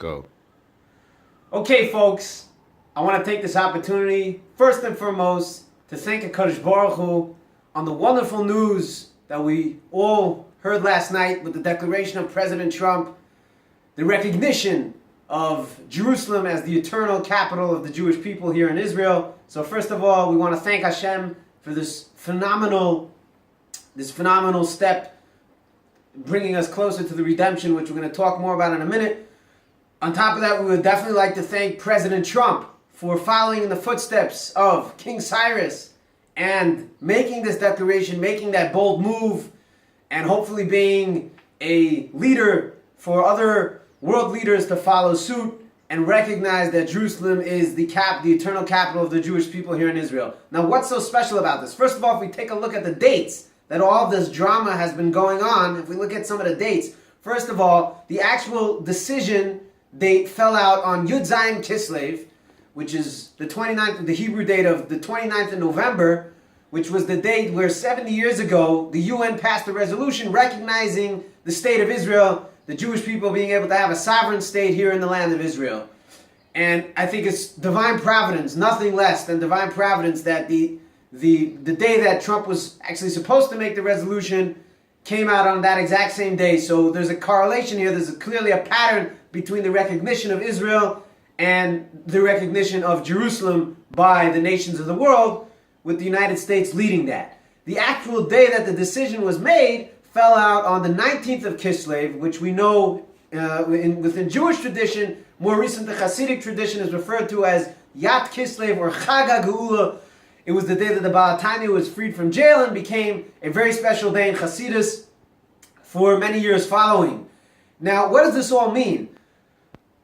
Go. Okay, folks, I want to take this opportunity, first and foremost, to thank HaKadosh Baruch Hu on the wonderful news that we all heard last night with the declaration of President Trump, the recognition of Jerusalem as the eternal capital of the Jewish people here in Israel. So first of all, we want to thank Hashem for this phenomenal step, bringing us closer to the redemption, which we're going to talk more about in a minute. On top of that, we would definitely like to thank President Trump for following in the footsteps of King Cyrus and making this declaration, making that bold move, and hopefully being a leader for other world leaders to follow suit and recognize that Jerusalem is the eternal capital of the Jewish people here in Israel. Now, what's so special about this? First of all, if we take a look at the dates that all of this drama has been going on, if we look at some of the dates, first of all, the actual decision date fell out on Yud Zayin Kislev, which is the 29th, the Hebrew date of the 29th of November, which was the date where 70 years ago the UN passed a resolution recognizing the state of Israel, the Jewish people being able to have a sovereign state here in the land of Israel. And I think it's divine providence, nothing less than divine providence, that the day that Trump was actually supposed to make the resolution came out on that exact same day. So there's a correlation here. There's clearly a pattern between the recognition of Israel and the recognition of Jerusalem by the nations of the world, with the United States leading that. The actual day that the decision was made fell out on the 19th of Kislev, which we know within Jewish tradition, more recent the Hasidic tradition, is referred to as Yat Kislev or Chag HaGeula. It was the day that the Baal Tanya was freed from jail and became a very special day in Hasidus for many years following. Now, what does this all mean?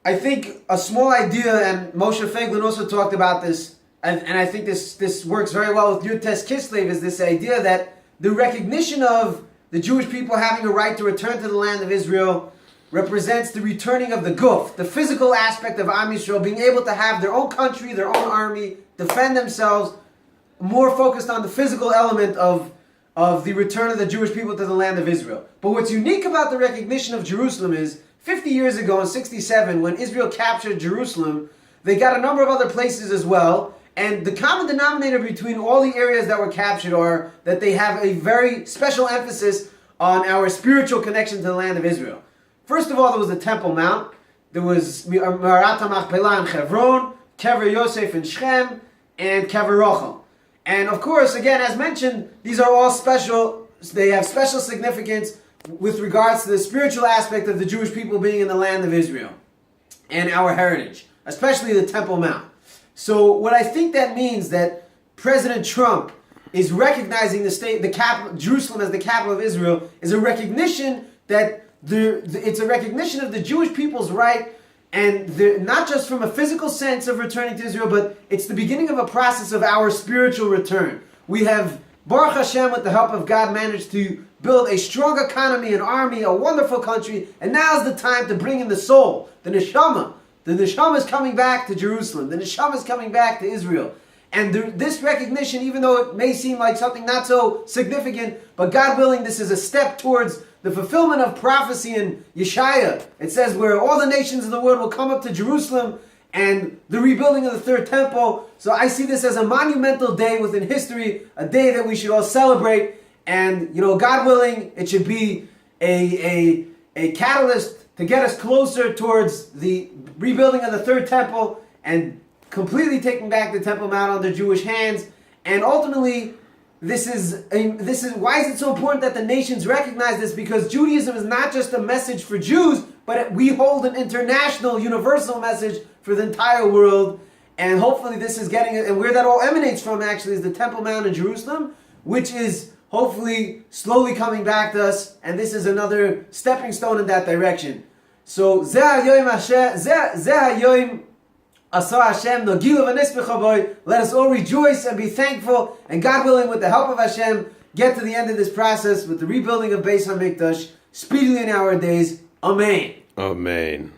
I think a small idea, and Moshe Feiglin also talked about this, and I think this works very well with Yud Tes Kislev, is this idea that the recognition of the Jewish people having a right to return to the land of Israel represents the returning of the guf, the physical aspect of Am Yisrael, being able to have their own country, their own army, defend themselves, more focused on the physical element of the return of the Jewish people to the land of Israel. But what's unique about the recognition of Jerusalem is 50 years ago in 67, when Israel captured Jerusalem, they got a number of other places as well. And the common denominator between all the areas that were captured are that they have a very special emphasis on our spiritual connection to the land of Israel. First of all, there was the Temple Mount. There was Me'arat HaMachpelah in Hebron, Kever Yosef in Shechem, and Kever Rochel. And of course, again, as mentioned, these are all special. They have special significance with regards to the spiritual aspect of the Jewish people being in the land of Israel and our heritage, especially the Temple Mount. So what I think that means, that President Trump is recognizing the capital, Jerusalem, as the capital of Israel, is a recognition that it's a recognition of the Jewish people's right, and not just from a physical sense of returning to Israel, but it's the beginning of a process of our spiritual return. We have, Baruch Hashem, with the help of God, managed to build a strong economy, an army, a wonderful country, and now's the time to bring in the soul, the neshama. The neshama is coming back to Jerusalem. The neshama is coming back to Israel. And this recognition, even though it may seem like something not so significant, but God willing, this is a step towards the fulfillment of prophecy in Yeshaya. It says where all the nations of the world will come up to Jerusalem, and the rebuilding of the third temple. So I see this as a monumental day within history, a day that we should all celebrate. And, God willing, it should be a catalyst to get us closer towards the rebuilding of the third temple and completely taking back the Temple Mount under Jewish hands. And ultimately, this is why is it so important that the nations recognize this? Because Judaism is not just a message for Jews, but we hold an international, universal message for the entire world. And hopefully this is getting it. And where that all emanates from, actually, is the Temple Mount in Jerusalem, which is hopefully slowly coming back to us. And this is another stepping stone in that direction. So, Zeh HaYoim Asa Hashem Nogilu V'Nispecha Boy. Let us all rejoice and be thankful, and God willing, with the help of Hashem, get to the end of this process with the rebuilding of Beis HaMikdash speedily in our days. Amen. Amen.